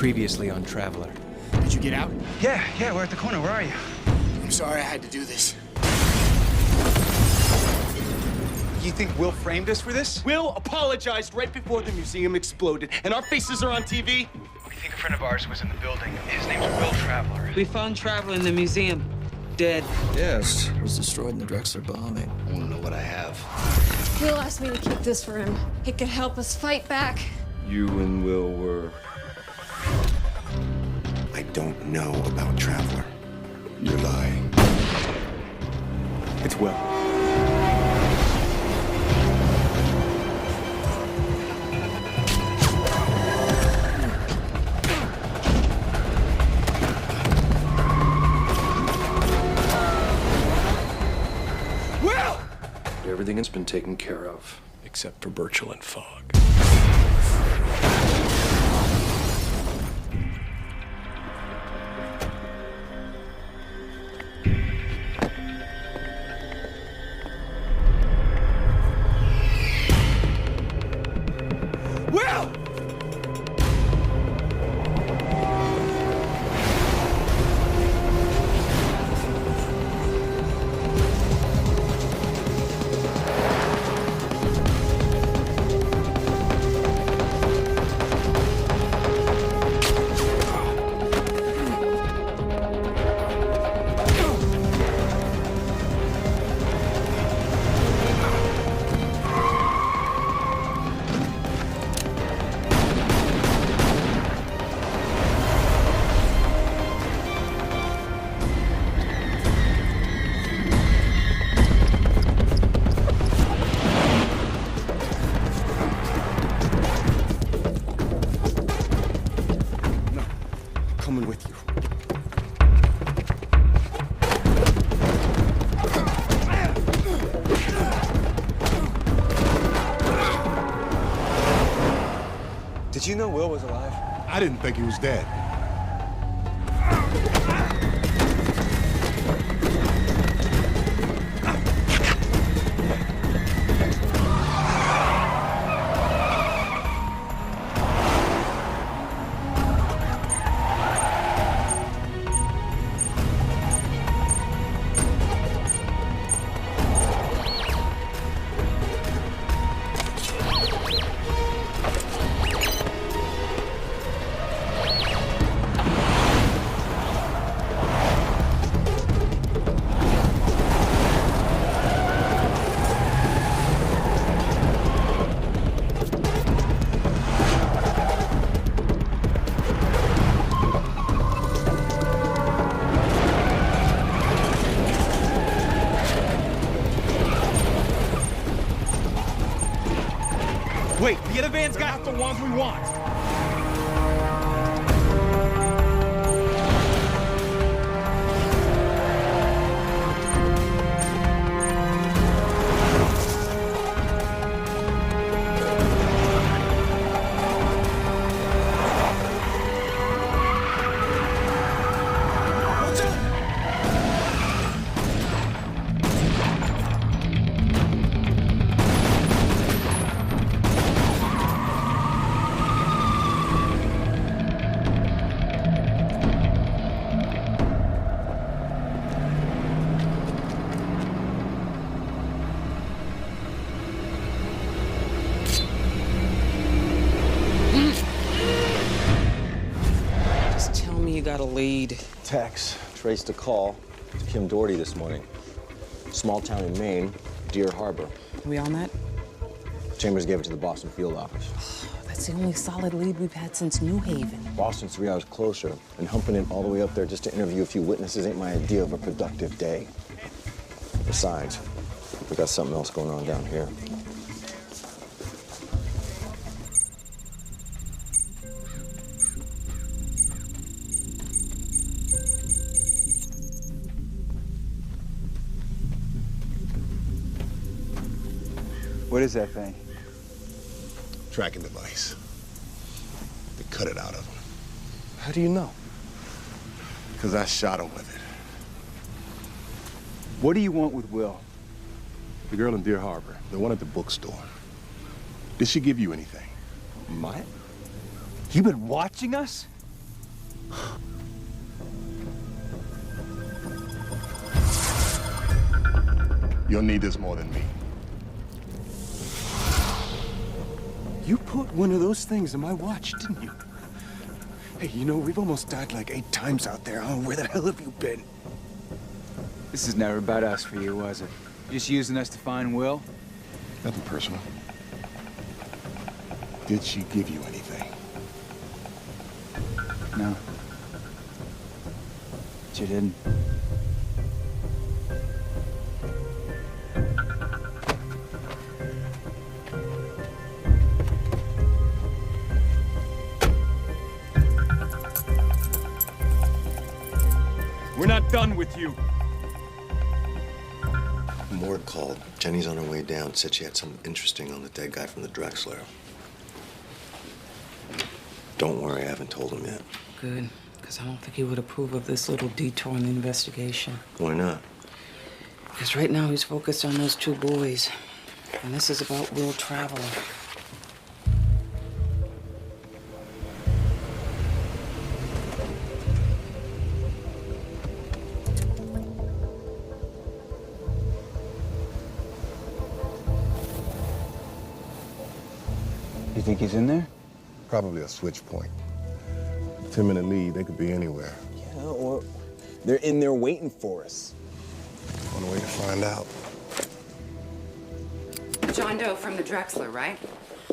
Previously on Traveler. Did you get out? Yeah, we're at the corner. Where are you? I'm sorry I had to do this. You think Will framed us for this? Will apologized right before the museum exploded, and our faces are on TV. We think a friend of ours was in the building. His name's Will Traveler. We found Traveler in the museum, dead. Yes, it was destroyed in the Drexler bombing. I want to know what I have. Will asked me to keep this for him. It could help us fight back. You and Will were... I don't know about Traveler. You're lying. It's Will. Will! Everything has been taken care of, except for Birchall and Fogg. Will! Coming with you. Did you know Will was alive? I didn't think he was dead. Wait, the other van's got the ones we want. Just tell me you got a lead. Tex traced a call to Kim Doherty this morning. Small town in Maine, Deer Harbor. Are we on that? Chambers gave it to the Boston field office. That's the only solid lead we've had since New Haven. Boston's 3 hours closer, and humping it all the way up there just to interview a few witnesses ain't my idea of a productive day. Besides, we got something else going on down here. What is that thing? Tracking device. They cut it out of him. How do you know? Because I shot him with it. What do you want with Will? The girl in Deer Harbor, the one at the bookstore. Did she give you anything? What? You been watching us? You'll need this more than me. You put one of those things in my watch, didn't you? Hey, you know, we've almost died like 8 times out there. Oh, where the hell have you been? This is never about us for you, was it? Just using us to find Will? Nothing personal. Did she give you anything? No. She didn't. We're not done with you. Morgue called. Jenny's on her way down. Said she had something interesting on the dead guy from the Drexler. Don't worry, I haven't told him yet. Good, because I don't think he would approve of this little detour in the investigation. Why not? Because right now he's focused on those 2 boys. And this is about Will Traveler. You think he's in there? Probably a switch point. 10-minute lead, they could be anywhere. Yeah, or they're in there waiting for us. On the way to find out. John Doe from the Drexler, right?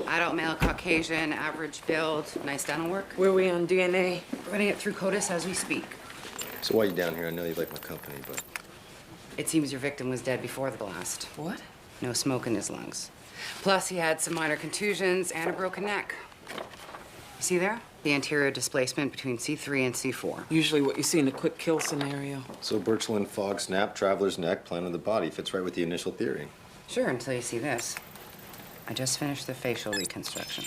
Adult male, Caucasian, average build, nice dental work. Where are we on DNA? Running it through CODIS as we speak. So while you're down here, I know you like my company, but... It seems your victim was dead before the blast. What? No smoke in his lungs. Plus, he had some minor contusions and a broken neck. You see there? The anterior displacement between C3 and C4. Usually what you see in a quick kill scenario. So Birchland fog snap, Traveler's neck, plan of the body. Fits right with the initial theory. Sure, until you see this. I just finished the facial reconstruction.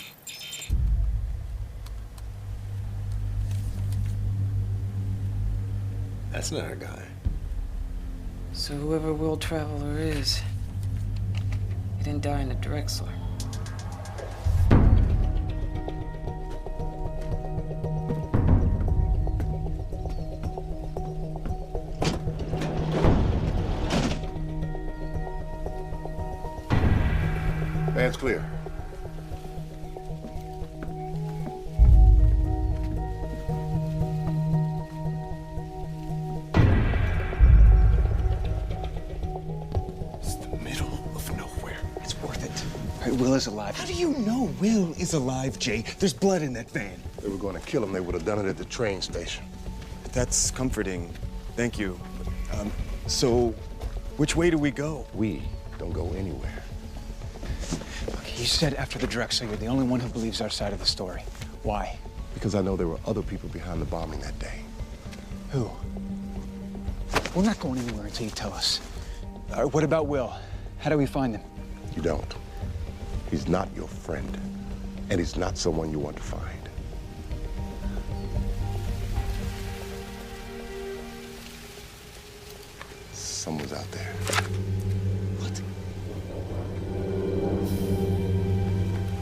That's not our guy. So whoever Will Traveler is, he didn't die in the Drexler. Van's clear. It's the middle of nowhere. It's worth it. Right, Will is alive. How do you know Will is alive, Jay? There's blood in that van. If they were going to kill him, they would have done it at the train station. That's comforting. Thank you. So, which way do we go? We don't go anywhere. Okay, you said after the Drexler, you're the only one who believes our side of the story. Why? Because I know there were other people behind the bombing that day. Who? We're not going anywhere until you tell us. What about Will? How do we find him? You don't. He's not your friend. And he's not someone you want to find. Someone's out there. What?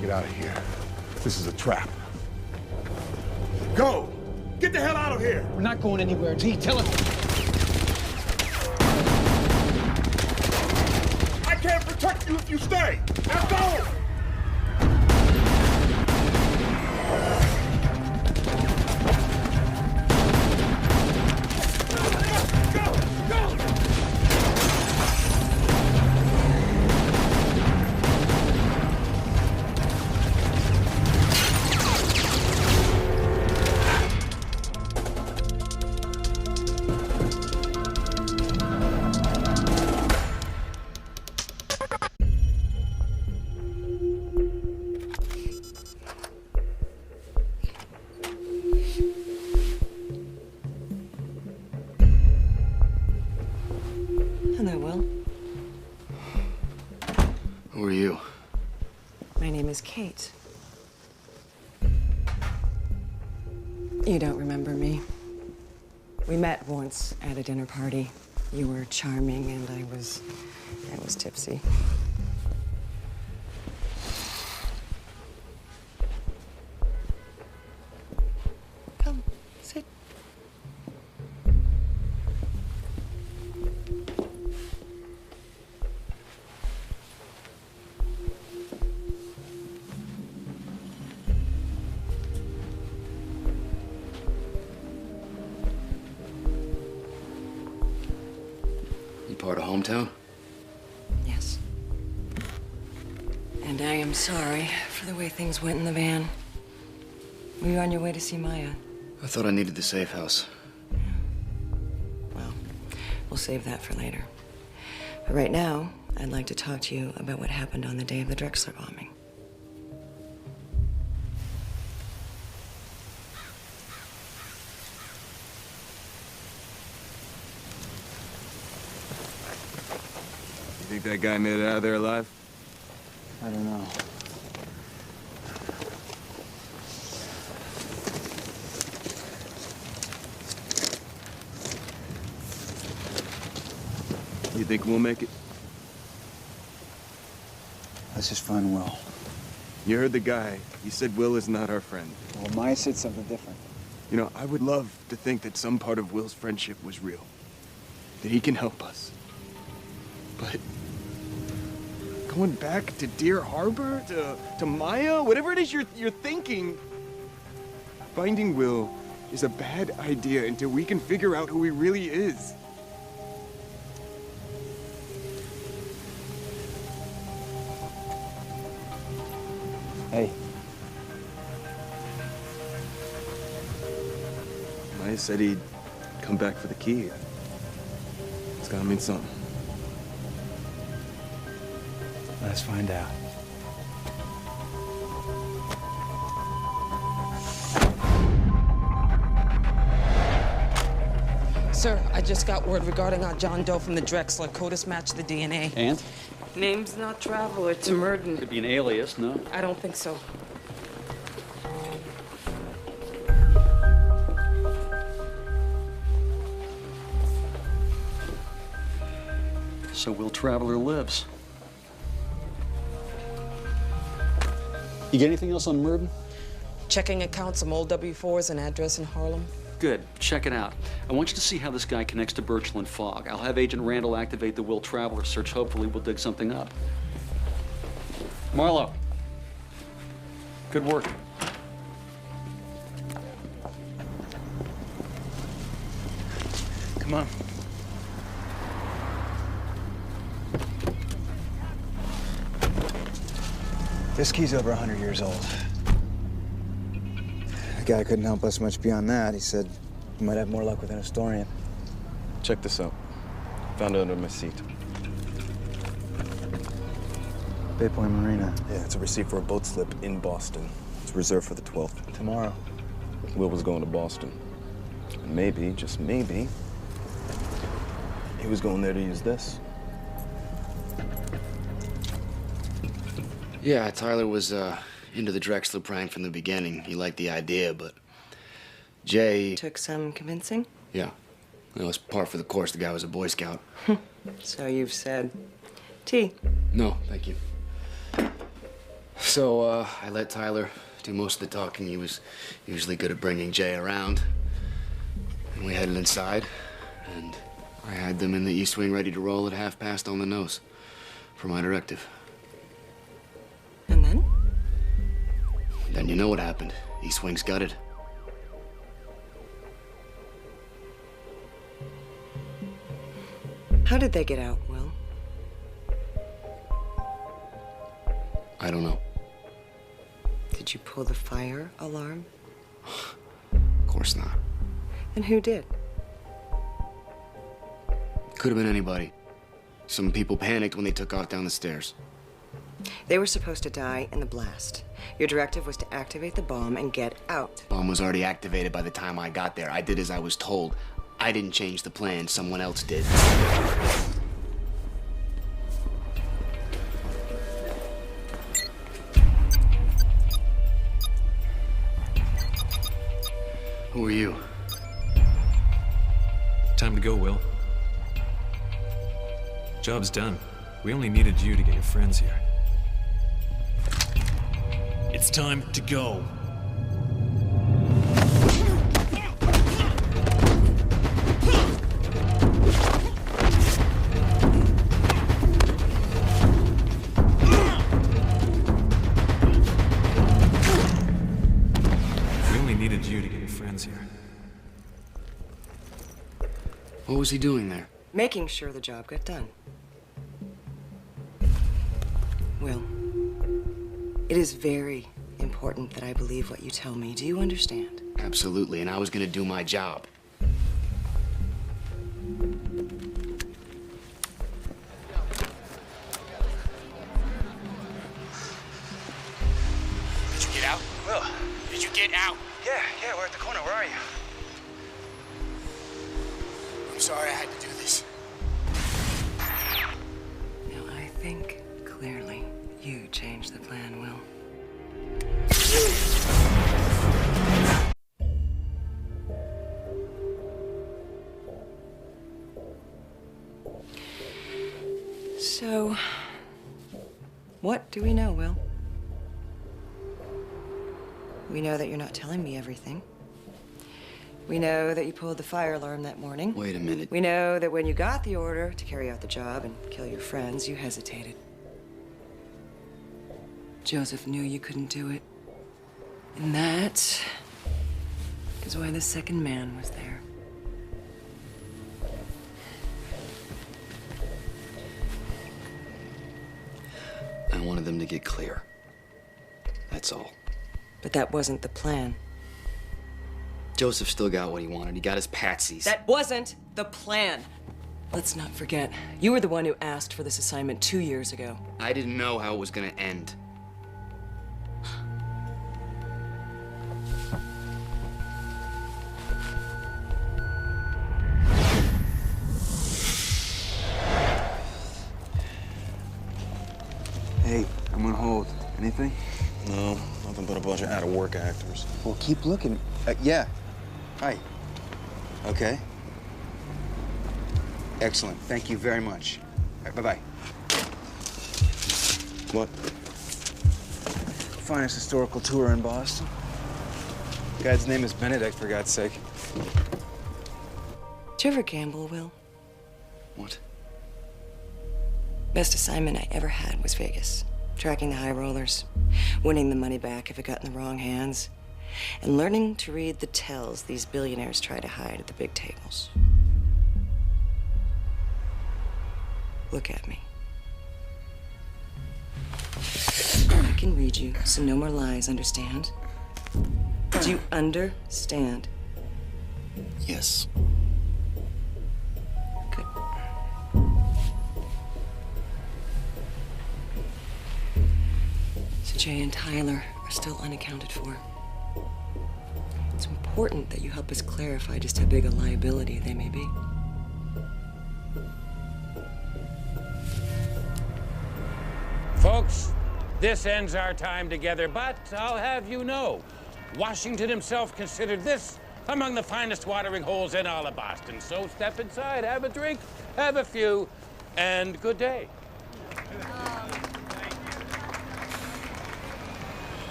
Get out of here. This is a trap. Go! Get the hell out of here! We're not going anywhere until you tell us. I can't protect you if you stay! Now go! Hello, Will. Who are you? My name is Kate. You don't remember me? We met once at a dinner party. You were charming and I was tipsy. Come, sit. interrogated? You part of hometown? Yes. And I am sorry for the way things went in the van. Were you on your way to see Maya? I thought I needed the safe house. Well, we'll save that for later. But right now, I'd like to talk to you about what happened on the day of the Drexler bombing. You think that guy made it out of there alive? I don't know. You think we'll make it? Let's just find Will. You heard the guy. He said Will is not our friend. Well, Maya said something different. You know, I would love to think that some part of Will's friendship was real. That he can help us. But going back to Deer Harbor, to Maya, whatever it is you're thinking, finding Will is a bad idea until we can figure out who he really is. Hey. Maya said he'd come back for the key. It's gotta mean something. Let's find out. Sir, I just got word regarding our John Doe from the Drexler. CODIS matched the DNA. And? Name's not Traveler, it's Murden. Could be an alias, no? I don't think so. So Will Traveler lives. You get anything else on Murden? Checking accounts, some old W4s, an address in Harlem. Good. Check it out. I want you to see how this guy connects to Birchland Fogg. I'll have Agent Randall activate the Will Traveler search. Hopefully we'll dig something up. Marlo. Good work. Come on. This key's over 100 years old. The guy couldn't help us much beyond that. He said we might have more luck with an historian. Check this out. Found it under my seat. Bay Point Marina. Yeah, it's a receipt for a boat slip in Boston. It's reserved for the 12th. Tomorrow. Will was going to Boston. And maybe, just maybe, he was going there to use this. Yeah, Tyler was into the Drexler prank from the beginning. He liked the idea, but Jay... Took some convincing? Yeah. It was par for the course. The guy was a Boy Scout. So you've said. Tea? No, thank you. So, I let Tyler do most of the talking. He was usually good at bringing Jay around. And we headed inside, and I had them in the East Wing ready to roll at 1/2 on the nose for my directive. And then? Then you know what happened. East Wing's gutted. How did they get out, Will? I don't know. Did you pull the fire alarm? Of course not. Then who did? Could have been anybody. Some people panicked when they took off down the stairs. They were supposed to die in the blast. Your directive was to activate the bomb and get out. Bomb was already activated by the time I got there. I did as I was told. I didn't change the plan. Someone else did. Who are you? Time to go, Will. Job's done. We only needed you to get your friends here. It's time to go. needed you to get your friends here. What was he doing there? Making sure the job got done. Will, it is very important that I believe what you tell me. Do you understand? Absolutely, and I was gonna do my job. Did you get out? Will. Did you get out? Yeah, we're at the corner. Where are you? I'm sorry I had to do this. Now, I think clearly you changed the plan, Will. So, what do we know, Will? We know that you're not telling me everything. We know that you pulled the fire alarm that morning. Wait a minute. We know that when you got the order to carry out the job and kill your friends, you hesitated. Joseph knew you couldn't do it. And that is why the second man was there. I wanted them to get clear. That's all. But that wasn't the plan. Joseph still got what he wanted. He got his patsies. That wasn't the plan. Let's not forget, you were the one who asked for this assignment 2 years ago. I didn't know how it was gonna end. Hey, I'm on hold. Anything? No, nothing but a bunch of out-of-work actors. Well, keep looking. Yeah. Hi. Okay. Excellent. Thank you very much. All right, bye-bye. What? Finest historical tour in Boston. The guy's name is Benedict, for God's sake. Did you ever gamble, Will? What? Best assignment I ever had was Vegas. Tracking the high rollers, winning the money back if it got in the wrong hands, and learning to read the tells these billionaires try to hide at the big tables. Look at me. I can read you, so no more lies, understand? Do you understand? Yes. Good. So Jay and Tyler are still unaccounted for. It's important that you help us clarify just how big a liability they may be. Folks, this ends our time together, but I'll have you know, Washington himself considered this among the finest watering holes in all of Boston. So step inside, have a drink, have a few, and good day.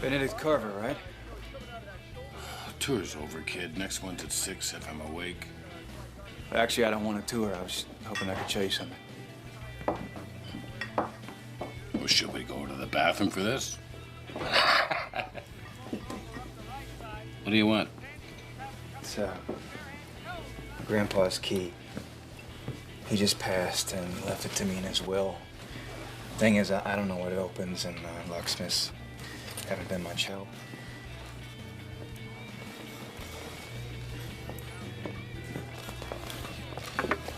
Benedict Carver, right? Tour's over, kid. Next one's at 6 if I'm awake. Actually, I don't want a tour. I was hoping I could show you something. Well, should we go to the bathroom for this? What do you want? It's, Grandpa's key. He just passed and left it to me in his will. Thing is, I don't know what it opens, and locksmiths haven't been much help.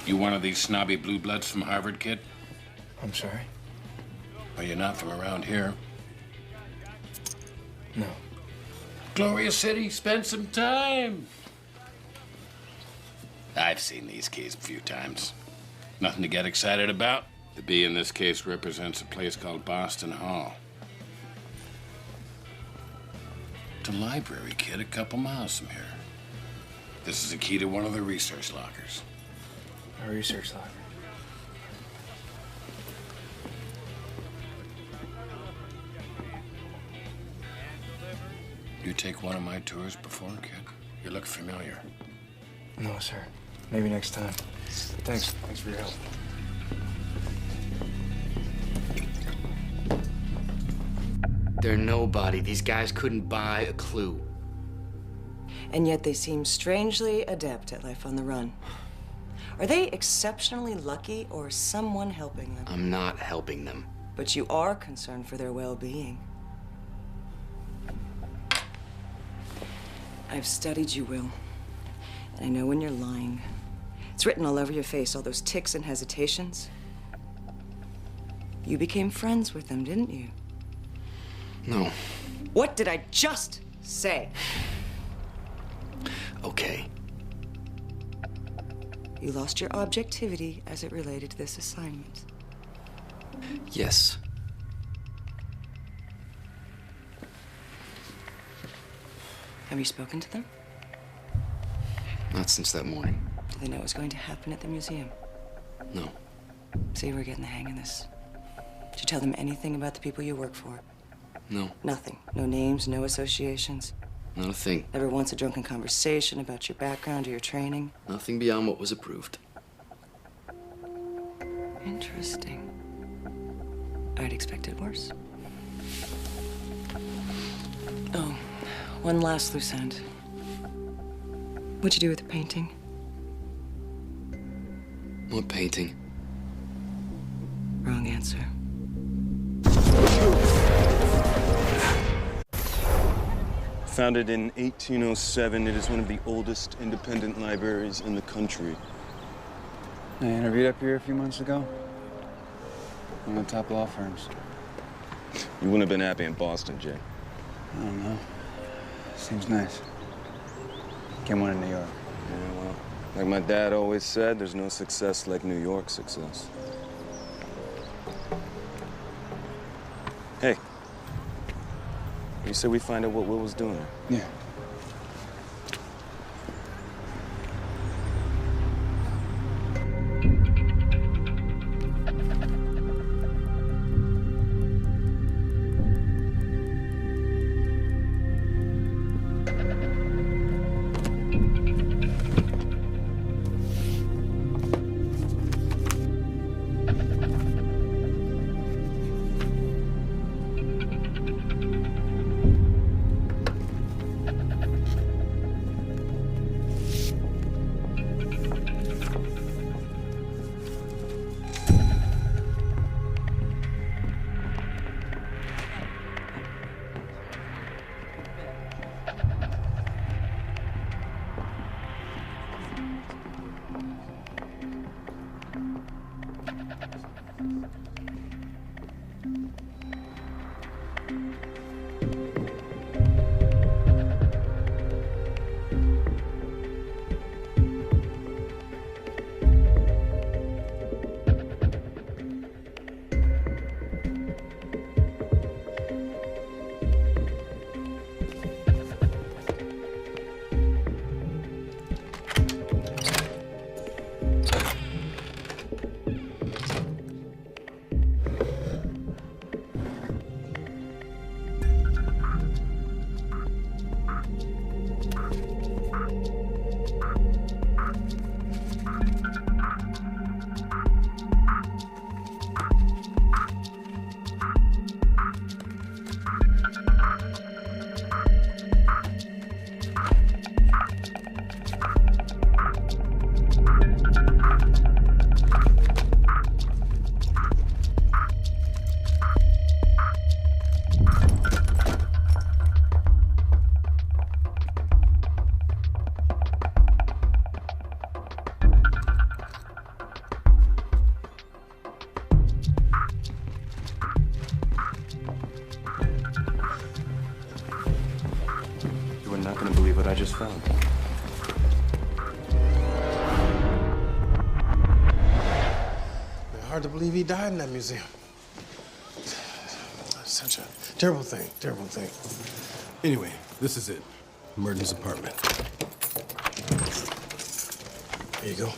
You one of these snobby blue bloods from Harvard, kid? I'm sorry? Well, you're not from around here. No. Glorious city, spend some time. I've seen these keys a few times. Nothing to get excited about. The B in this case represents a place called Boston Hall. It's a library, kid, a couple miles from here. This is a key to one of the research lockers. A research locker. You take one of my tours before, kid? You look familiar. No, sir. Maybe next time. Thanks for your help. They're nobody. These guys couldn't buy a clue. And yet they seem strangely adept at life on the run. Are they exceptionally lucky or someone helping them? I'm not helping them. But you are concerned for their well-being. I've studied you, Will. And I know when you're lying. It's written all over your face, all those tics and hesitations. You became friends with them, didn't you? No. What did I just say? Okay. You lost your objectivity as it related to this assignment. Yes. Have you spoken to them? Not since that morning. Do they know what's going to happen at the museum? No. See, we're getting the hang of this. Did you tell them anything about the people you work for? No. Nothing. No names, no associations. Not a thing. Never once a drunken conversation about your background or your training. Nothing beyond what was approved. Interesting. I'd expected worse. Oh, one last loose end. What'd you do with the painting? What painting? Wrong answer. Founded in 1807, it is one of the oldest independent libraries in the country. I interviewed up here a few months ago. One of the top law firms. You wouldn't have been happy in Boston, Jay. I don't know. Seems nice. Came one in New York. Yeah, well, like my dad always said, there's no success like New York success. Hey. You said we find out what Will was doing. Yeah. What I just found. Hard to believe he died in that museum. Such a terrible thing, terrible thing. Anyway, this is it. Merton's apartment. There you go.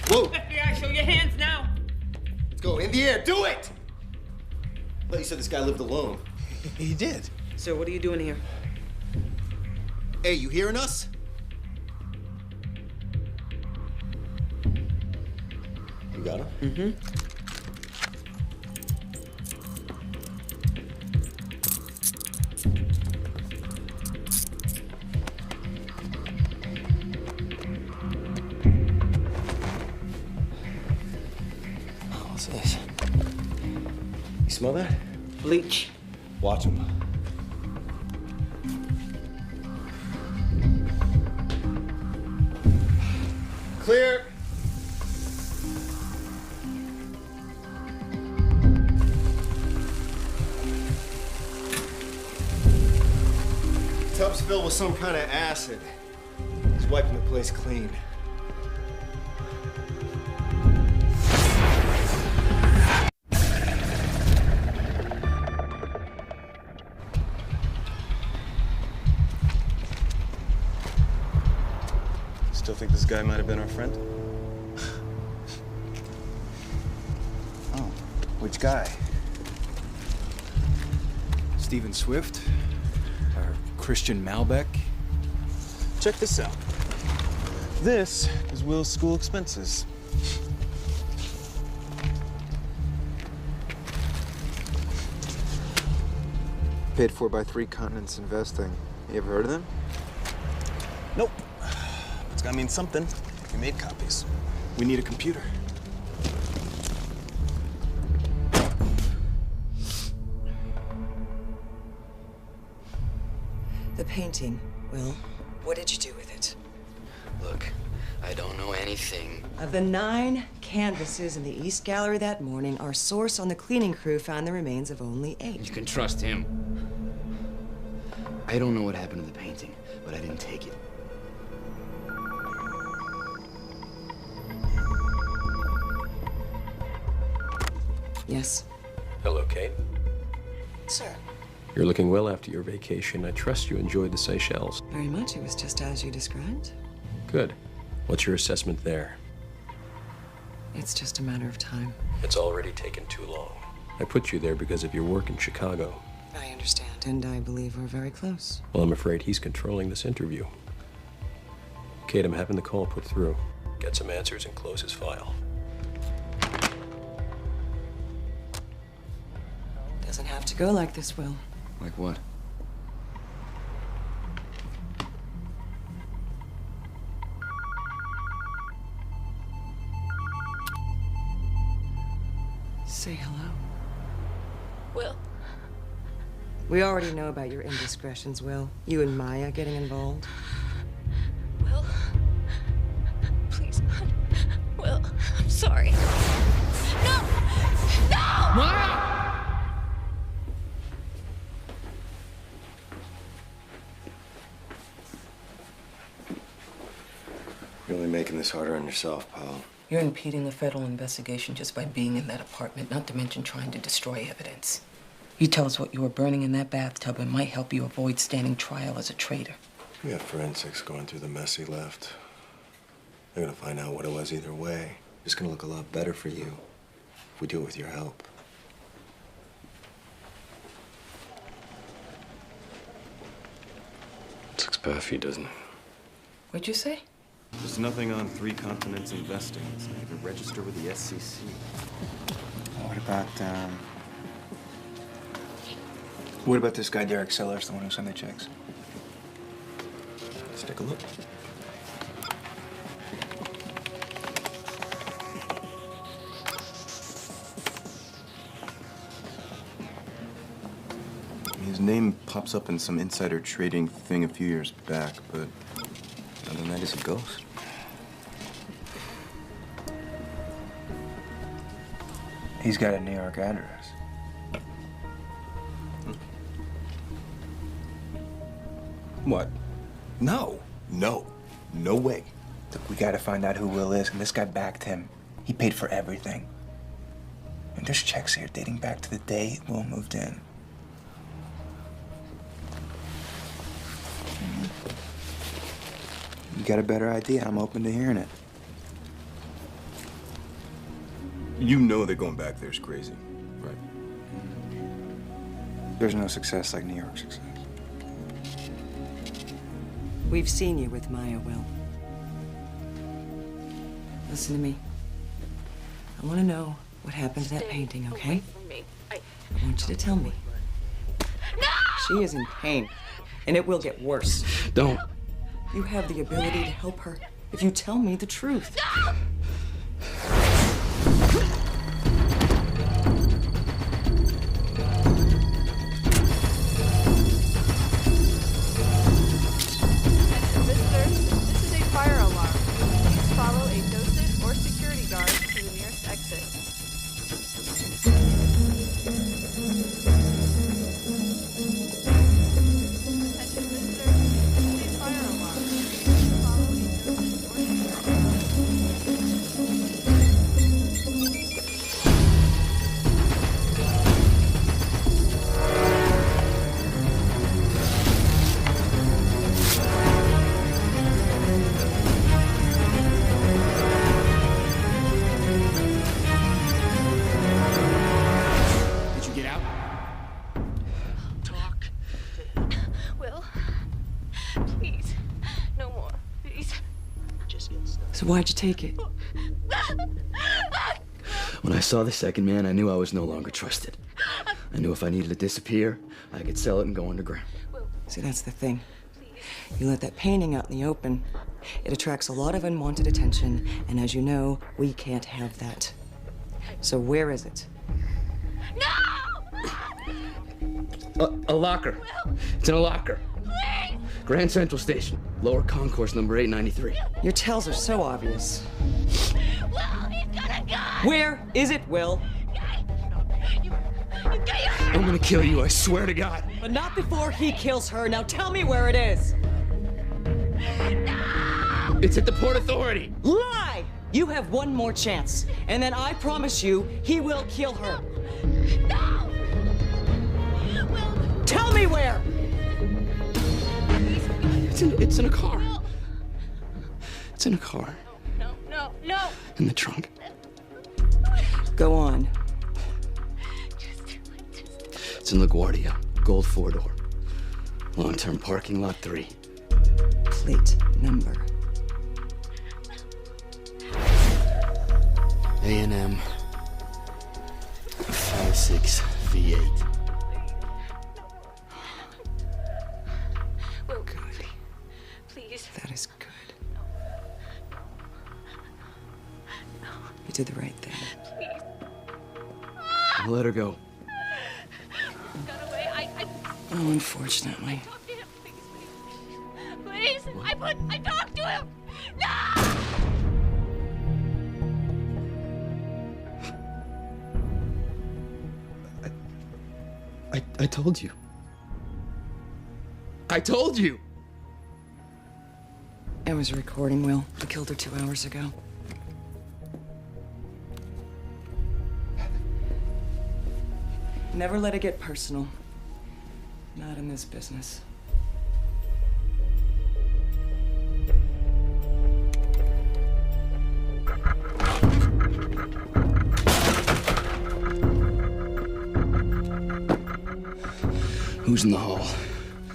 Whoa! FBI, show your hands now! Let's go. In the air. Do it! I thought you said this guy lived alone. He did. So what are you doing here? Hey, you hearing us? You got him? Mm-hmm. What's this? You smell that? Bleach. Watch him. Clear. Tub's filled with some kind of acid. He's wiping the place clean. Still think this guy might have been our friend? Oh, which guy? Stephen Swift? Or Christian Malbec? Check this out. This is Will's school expenses. Paid for by 3 Continents Investing. You ever heard of them? Nope. It's gotta mean something. We made copies. We need a computer. The painting, Will. What did you do with it? Look, I don't know anything. Of the 9 canvases in the East Gallery that morning, our source on the cleaning crew found the remains of only 8. You can trust him. I don't know what happened to the painting, but I didn't take it. Yes. Hello, Kate. Sir. You're looking well after your vacation. I trust you enjoyed the Seychelles. Very much. It was just as you described. Good. What's your assessment there? It's just a matter of time. It's already taken too long. I put you there because of your work in Chicago. I understand, and I believe we're very close. Well, I'm afraid he's controlling this interview. Kate, I'm having the call put through. Get some answers and close his file. Doesn't have to go like this, Will. Like what? Say hello. Will. We already know about your indiscretions, Will. You and Maya getting involved. Will. Please, God. Will, I'm sorry. No! No! Maya! You're only making this harder on yourself, pal. You're impeding a federal investigation just by being in that apartment, not to mention trying to destroy evidence. You tell us what you were burning in that bathtub and might help you avoid standing trial as a traitor. We have forensics going through the mess he left. They're gonna find out what it was either way. It's gonna look a lot better for you if we do it with your help. Looks bad for you, doesn't it? What'd you say? There's nothing on 3 Continents Investing. It's not even registered with the SEC. What about this guy, Derek Sellers, the one who signed the checks? Let's take a look. His name pops up in some insider trading thing a few years back, but other than that, he's a ghost. He's got a New York address. What? No. No. No way. Look, we gotta find out who Will is, and this guy backed him. He paid for everything. And there's checks here dating back to the day Will moved in. You got a better idea? I'm open to hearing it. You know that going back there is crazy, right? There's no success like New York success. We've seen you with Maya, Will. Listen to me. I want to know what happened to that painting, okay? I want you to tell me. No! She is in pain, and it will get worse. Don't. You have the ability to help her if you tell me the truth. No! Visitors, this is a fire alarm. Please follow a docent or security guard to the nearest exit. So why'd you take it? When I saw the second man, I knew I was no longer trusted. I knew if I needed to disappear, I could sell it and go underground. See, that's the thing. You let that painting out in the open, it attracts a lot of unwanted attention, and as you know, we can't have that. So where is it? A locker. It's in a locker. Grand Central Station, lower concourse number 893. Your tells are so obvious. Will, he's got a gun! Where is it, Will? I'm gonna kill you, I swear to God. But not before he kills her. Now tell me where it is. No! It's at the Port Authority. Lie! You have one more chance, and then I promise you, he will kill her. No! Will, tell me where! It's in a car. It's in a car. No. In the trunk. Go on. It's in LaGuardia. Gold 4-door. Long-term parking lot 3. Plate number. A&M 56 V8. Will, good. Please. That is good. You did the right thing. Please. I'll let her go. Got away. Oh, unfortunately. Talk to him, please. Please. I talked to him. No! I told you. I told you! I was recording, Will. I killed her 2 hours ago. Never let it get personal. Not in this business. Who's in the hall?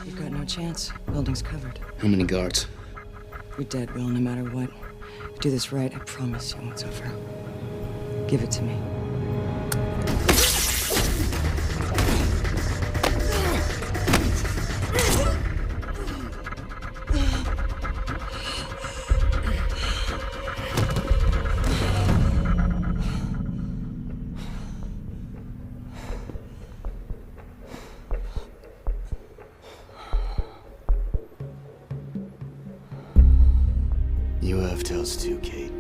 You've got no chance. Building's covered. How many guards? You're dead, Will, no matter what. If you do this right, I promise you it's over. Give it to me. You have tells too, Kate.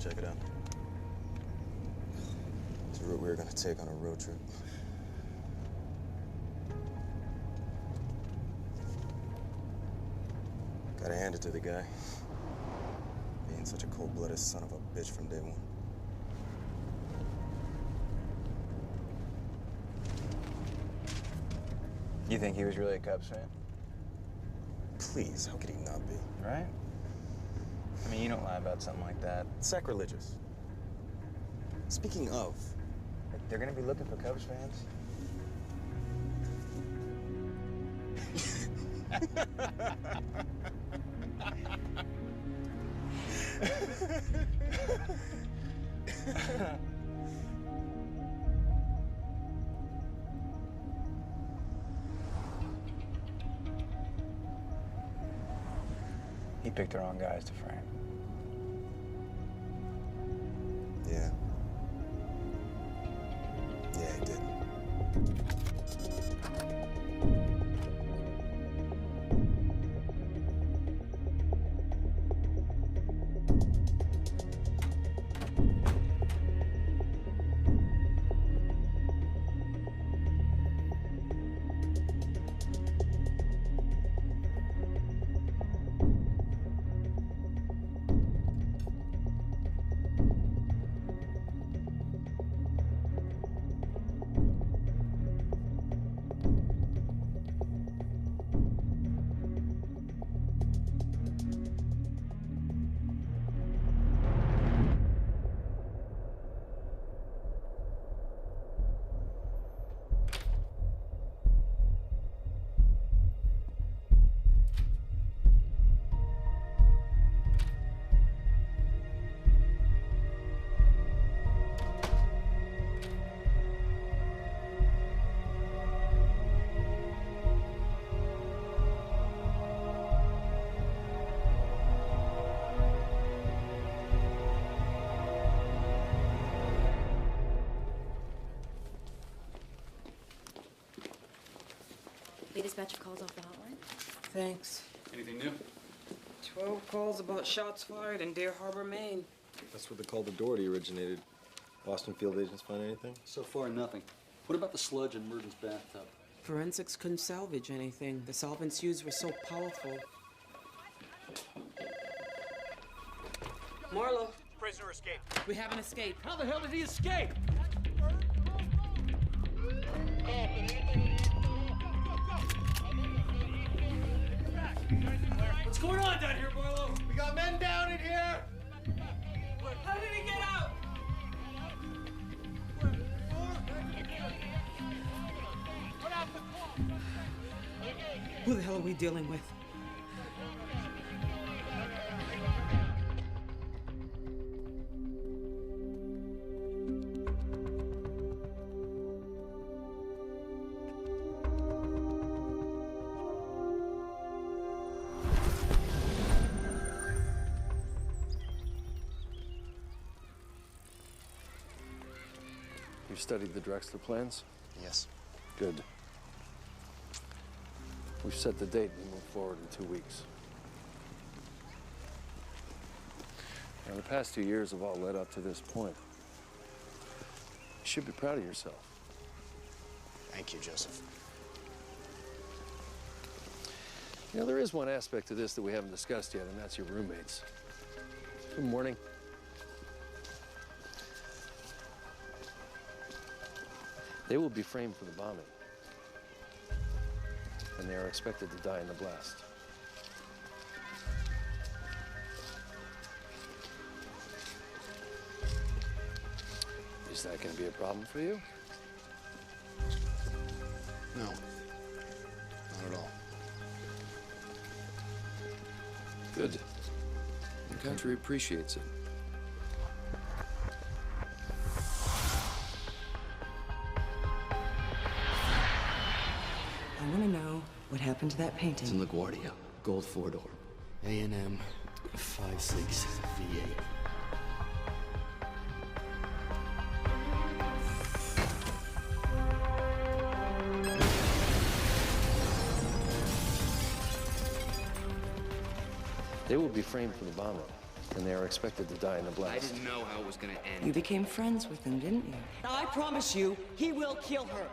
Check it out. It's a route we were gonna take on a road trip. Gotta hand it to the guy. Being such a cold-blooded son of a bitch from day one. You think he was really a Cubs fan? Please, how could he not be? Right? I mean, you don't lie about something like that. Sacrilegious. Speaking of, They're gonna be looking for Cubs fans. He picked the wrong guys to frame. Yeah. Yeah, he did. Latest batch of calls off the hotline. Thanks. Anything new? 12 calls about shots fired in Deer Harbor, Maine. That's where the call to Doherty originated. Boston field agents find anything? So far, nothing. What about the sludge in Merton's bathtub? Forensics couldn't salvage anything. The solvents used were so powerful. Marlo. Prisoner escaped. We have an escape. How the hell did he escape? What's going on down here, Marlo? We got men down in here. How did he get out? Who the hell are we dealing with? You studied the Drexler plans? Yes. Good. We've set the date and move forward in 2 weeks. Now, the past 2 years have all led up to this point. You should be proud of yourself. Thank you, Joseph. You know, there is one aspect to this that we haven't discussed yet, and that's your roommates. Good morning. They will be framed for the bombing, and they are expected to die in the blast. Is that going to be a problem for you? No. Not at all. Good. The country appreciates it. I want to know what happened to that painting. It's in LaGuardia. Gold four-door. A&M 56 V8. They will be framed for the bombing, and they are expected to die in the blast. I didn't know how it was going to end. You became friends with him, didn't you? I promise you, he will kill her.